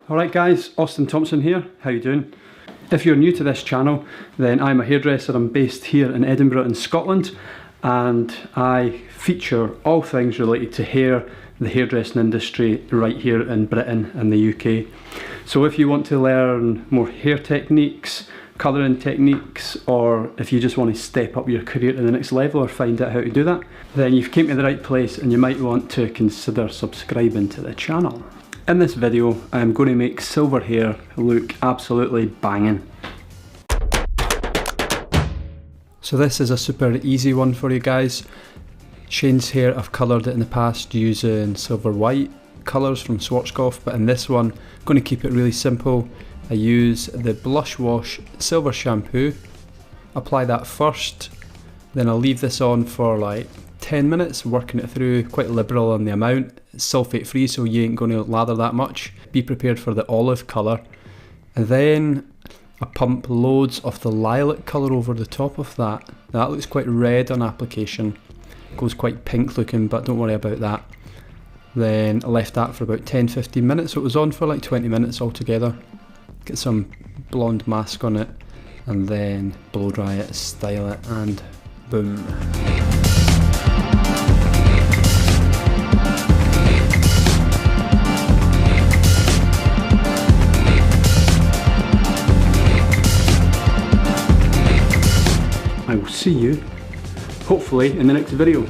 Alright guys, Austen Thomson here, how you doing? If you're new to this channel, then I'm a hairdresser. I'm based here in Edinburgh in Scotland, and I feature all things related to hair, the hairdressing industry right here in Britain and the UK. So if you want to learn more hair techniques, colouring techniques, or if you just want to step up your career to the next level or find out how to do that, then you've came to the right place and you might want to consider subscribing to the channel. In this video, I'm going to make silver hair look absolutely banging. So this is a super easy one for you guys. Shane's hair, I've coloured it in the past using silver white colours from Schwarzkopf, but in this one, I'm going to keep it really simple. I use the Blush Wash Silver Shampoo, apply that first, then I'll leave this on for like 10 minutes, working it through, quite liberal on the amount. It's sulfate free, so you ain't going to lather that much. Be prepared for the olive colour. And then I pump loads of the lilac colour over the top of that. That looks quite red on application. Goes quite pink looking, but don't worry about that. Then I left that for about 10-15 minutes, so it was on for like 20 minutes altogether. Get some blonde mask on it, and then blow dry it, style it, and boom. I will see you, hopefully, in the next video.